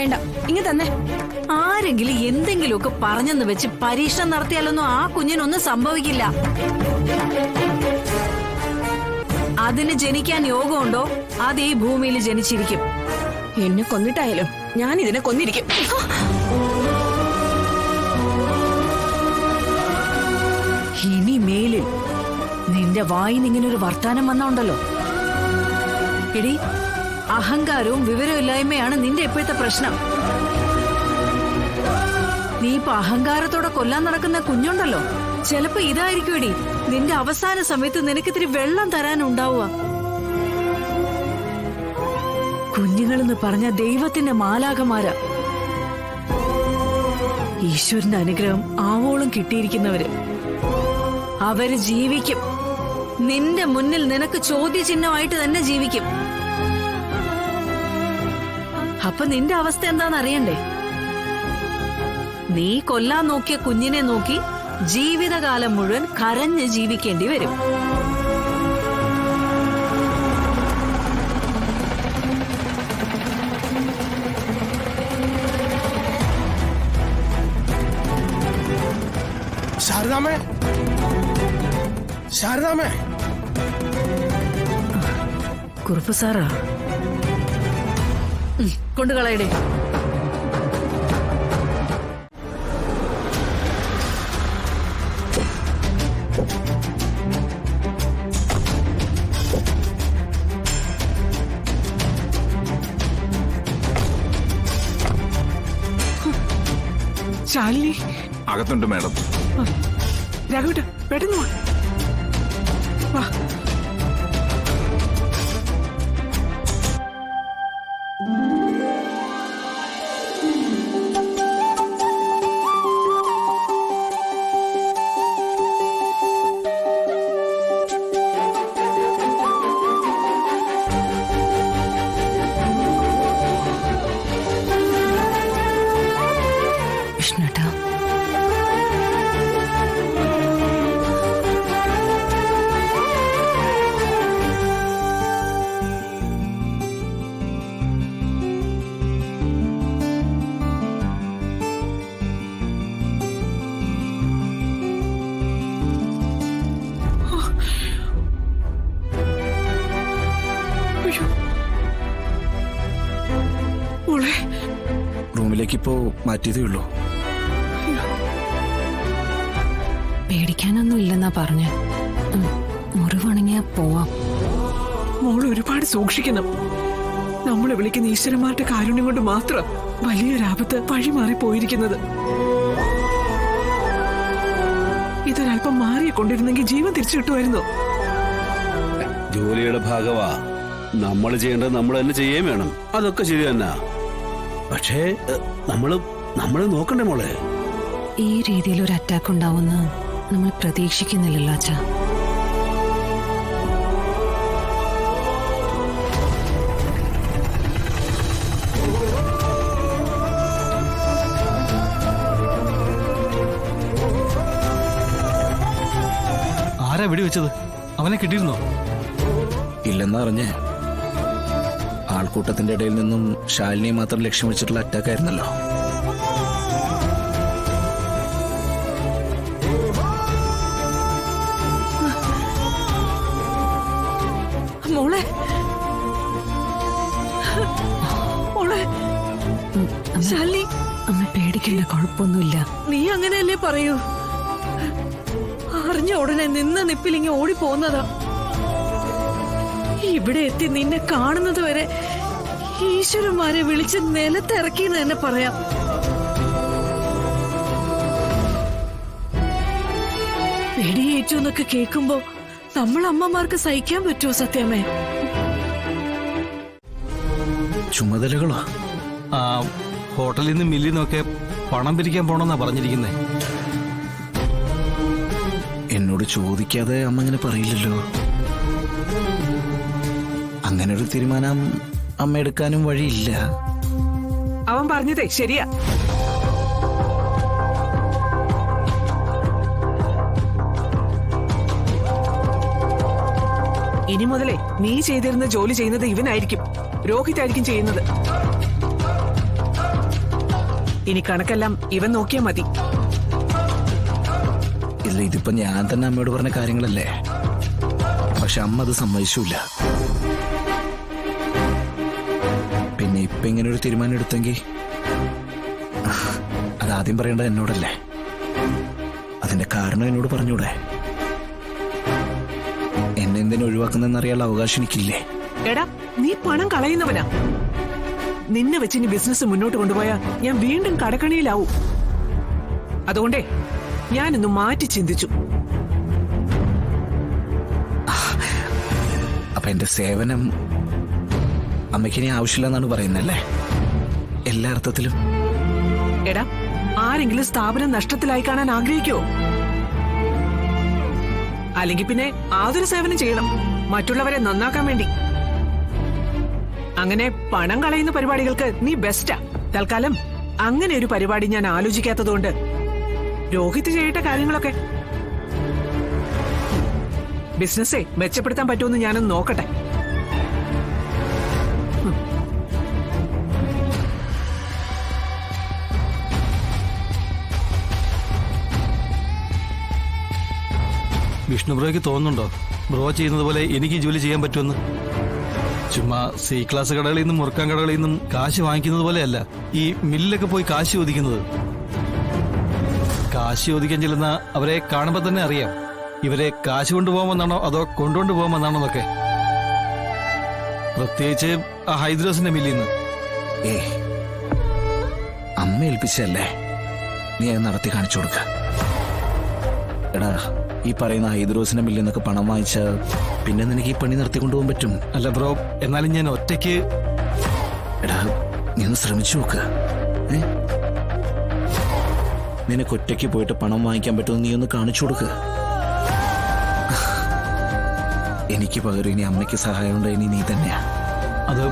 വേണ്ട, ഇങ്ങ് തന്നെ. ആരെങ്കിലും എന്തെങ്കിലുമൊക്കെ പറഞ്ഞെന്ന് വെച്ച് പരീക്ഷണം നടത്തിയാലൊന്നും ആ കുഞ്ഞിനൊന്നും സംഭവിക്കില്ല. അതിന് ജനിക്കാൻ യോഗമുണ്ടോ അത് ഈ ഭൂമിയിൽ ജനിച്ചിരിക്കും. എന്നെ കൊന്നിട്ടായാലും ഞാൻ ഇതിനെ കൊന്നിരിക്കും. ഇനി മേലിൽ നിന്റെ വായിന്ന് ഇങ്ങനെ ഒരു വർത്താനം വന്നോണ്ടല്ലോ. എടി, അഹങ്കാരവും വിവരമില്ലായ്മയാണ് നിന്റെ ഇപ്പോഴത്തെ പ്രശ്നം. നീ ഇപ്പൊ അഹങ്കാരത്തോടെ കൊല്ലാൻ നടക്കുന്ന കുഞ്ഞുണ്ടല്ലോ, ചിലപ്പോ ഇതായിരിക്കും എടി നിന്റെ അവസാന സമയത്ത് നിനക്കിത്തിരി വെള്ളം തരാനുണ്ടാവുക. കുഞ്ഞുങ്ങളെന്ന് പറഞ്ഞ ദൈവത്തിന്റെ മാലാഖമാരാ. ഈശ്വരന്റെ അനുഗ്രഹം ആവോളം കിട്ടിയിരിക്കുന്നവര്. അവര് ജീവിക്കും. നിന്റെ മുന്നിൽ നിനക്ക് ചോദ്യചിഹ്നമായിട്ട് തന്നെ ജീവിക്കും. അപ്പൊ നിന്റെ അവസ്ഥ എന്താണെന്നറിയണ്ടേ? നീ കൊല്ലാൻ നോക്കിയ കുഞ്ഞിനെ നോക്കി ജീവിതകാലം മുഴുവൻ കരഞ്ഞ് ജീവിക്കേണ്ടി വരും. ശാരദാമേ, ശാരദാമേ. കുറുപ്പ് സാറാ, കൊണ്ടുകളയടേ. ശാലിനി അകത്തുണ്ട് മാഡം. രാഘവട്ട, പെട്ടെന്ന് വാ. വിഷ്ണുട്ടാ, റൂമിലേക്ക് ഇപ്പോ മാറ്റിയതേ ഉള്ളൂ. പേടിക്കാനൊന്നും ഇല്ലെന്നാ പറഞ്ഞ. മുറിവുണങ്ങിയാ പോവാം. മോൾ ഒരുപാട് സൂക്ഷിക്കണം. നമ്മളെ വിളിക്കുന്ന ഈശ്വരന്മാരുടെ കാരുണ്യം കൊണ്ട് മാത്രം വലിയൊരാപത്ത് വഴിമാറി പോയിരിക്കുന്നത്. ഇതൊരല്പം മാറിയെ കൊണ്ടിരുന്നെങ്കിൽ ജീവൻ തിരിച്ചു കിട്ടുമായിരുന്നു. ജോലിയുടെ ഭാഗമാ. നമ്മൾ ചെയ്യേണ്ടത് നമ്മൾ തന്നെ ചെയ്യുകയും വേണം. അതൊക്കെ ശരി തന്നെ. പക്ഷേ നമ്മള് നോക്കണ്ടേ മോളെ? ഈ രീതിയിൽ ഒരു അറ്റാക്ക് ഉണ്ടാവുമെന്ന് നമ്മൾ പ്രതീക്ഷിക്കുന്നില്ലല്ലോ അച്ഛാ. ആരാ വെടിവെച്ചത്? അവനെ കിട്ടിയിരുന്നോ? ഇല്ലെന്നാ അറിഞ്ഞേ. ആൾക്കൂട്ടത്തിന്റെ ഇടയിൽ നിന്നും ശാലിനിയെ മാത്രം ലക്ഷ്യം വെച്ചിട്ടുള്ള അറ്റാക്ക് ആയിരുന്നല്ലോ. മോളെ, മോളെ, ശാലിനി, അമ്മ പേടിക്കേണ്ട, കുഴപ്പമൊന്നുമില്ല. നീ അങ്ങനെയല്ലേ പറയൂ. അറിഞ്ഞ ഉടനെ നിന്ന നിപ്പിലിങ്ങി ഓടിപ്പോന്നതാ. ഇവിടെ എത്തി നിന്നെ കാണുന്നത് വരെ ഈശ്വരന്മാരെ വിളിച്ച് നിലത്തിറക്കിന്ന് തന്നെ പറയാം. വെടിയേറ്റു എന്നൊക്കെ കേൾക്കുമ്പോ നമ്മൾ അമ്മമാർക്ക് സഹിക്കാൻ പറ്റുമോ സത്യമേ? ചുമതലകളോ? ആ ഹോട്ടലിൽ നിന്ന് മില്ലിൽ നിന്നൊക്കെ പണം പിരിക്കാൻ പോണെന്നാ പറഞ്ഞിരിക്കുന്നേ. എന്നോട് ചോദിക്കാതെ അമ്മ ഇങ്ങനെ പറയില്ലല്ലോ. അങ്ങനെ ഒരു തീരുമാനം അമ്മ എടുക്കാനും വഴിയില്ല. അവൻ പറഞ്ഞതേ ശരിയാ. ഇനി മുതലേ നീ ചെയ്തിരുന്ന ജോലി ചെയ്യുന്നത് ഇവനായിരിക്കും. രോഹിതായിരിക്കും ചെയ്യുന്നത്. ഇനി കണക്കെല്ലാം ഇവൻ നോക്കിയാ മതി. ഇല്ല, ഇതിപ്പോ ഞാൻ തന്നെ അമ്മയോട് പറഞ്ഞ കാര്യങ്ങളല്ലേ. പക്ഷെ അമ്മ അത് സമ്മതിച്ചില്ല. പിന്നെ ഇപ്പൊ ഇങ്ങനെ ഒരു തീരുമാനം എടുത്തെങ്കിൽ അതാദ്യം പറയേണ്ടത് എന്നോടല്ലേ. അതിന്റെ കാരണം എന്നോട് പറഞ്ഞൂടെ? എന്നെ എന്തിനു ഒഴിവാക്കുന്നറിയാനുള്ള അവകാശം എനിക്കില്ലേ? എടാ, നീ പണം കളയുന്നവനാ. നിന്നെ വെച്ച് ഇനി ബിസിനസ് മുന്നോട്ട് കൊണ്ടുപോയാ ഞാൻ വീണ്ടും കടക്കണിയിലാവും. അതുകൊണ്ടേ ഞാനിന്ന് മാറ്റി ചിന്തിച്ചു. അപ്പൊ എന്റെ സേവനം അമ്മയ്ക്കിനി ആവശ്യമില്ലെന്നാണ് പറയുന്നല്ലേ? എല്ലാ അർത്ഥത്തിലും. എടാ, ആരെങ്കിലും സ്ഥാപനം നഷ്ടത്തിലായി കാണാൻ ആഗ്രഹിക്കോ? അല്ലെങ്കിൽ പിന്നെ ആതൊരു സേവനം ചെയ്യണം, മറ്റുള്ളവരെ നന്നാക്കാൻ വേണ്ടി. അങ്ങനെ പണം കളയുന്ന പരിപാടികൾക്ക് നീ ബെസ്റ്റാ. തൽക്കാലം അങ്ങനെ ഒരു പരിപാടി ഞാൻ ആലോചിക്കാത്തതുകൊണ്ട് രോഹിത് ചെയ്യേണ്ട കാര്യങ്ങളൊക്കെ ബിസിനസ്സേ മെച്ചപ്പെടുത്താൻ പറ്റുമെന്ന് ഞാനൊന്ന് നോക്കട്ടെ. വിഷ്ണു ബ്രോയ്ക്ക് തോന്നുന്നുണ്ടോ ബ്രോ ചെയ്യുന്നത് പോലെ എനിക്ക് ഈ ജോലി ചെയ്യാൻ പറ്റുമെന്ന്? ചുമ്മാ സി ക്ലാസ് കടകളിൽ നിന്നും മുറുക്കാൻ കടകളിൽ നിന്നും കാശ് വാങ്ങിക്കുന്നത് പോലെയല്ല ഈ മില്ലിലൊക്കെ പോയി കാശ് ചോദിക്കുന്നത്. കാശ് ചോദിക്കാൻ ചെല്ലുന്ന അവരെ കാണുമ്പോൾ തന്നെ അറിയാം ഇവരെ കാശ് കൊണ്ടുപോകാമെന്നാണോ അതോ കൊണ്ടുകൊണ്ട് പോകാമെന്നാണോ എന്നൊക്കെ. പ്രത്യേകിച്ച് ആ ഹൈദ്രോസിന്റെ മില്ലിൽ നിന്ന്. അമ്മ ഏൽപ്പിച്ചല്ലേ, നീ അത് നടത്തി കാണിച്ചു കൊടുക്ക. എടാ, ഈ പറയുന്ന ഹൈദ്രോസിന്റെ മില്ലിൽ നിന്നൊക്കെ പണം വാങ്ങിച്ച പിന്നെ നിനക്ക് ഈ പണി നടത്തിക്കൊണ്ടുപോകാൻ പറ്റും. അല്ല ബ്രോ, എന്നാലും ഞാൻ ഒറ്റയ്ക്ക്. എടാ, നീ ഒന്ന് ശ്രമിച്ചു നോക്ക്. നിനക്ക് ഒറ്റയ്ക്ക് പോയിട്ട് പണം വാങ്ങിക്കാൻ പറ്റുമെന്ന് നീ ഒന്ന് കാണിച്ചു കൊടുക്ക്. എനിക്ക് പകരം ഇനി അമ്മയ്ക്ക് സഹായം ഉണ്ട്, ഇനി നീ തന്നെയാ. അത്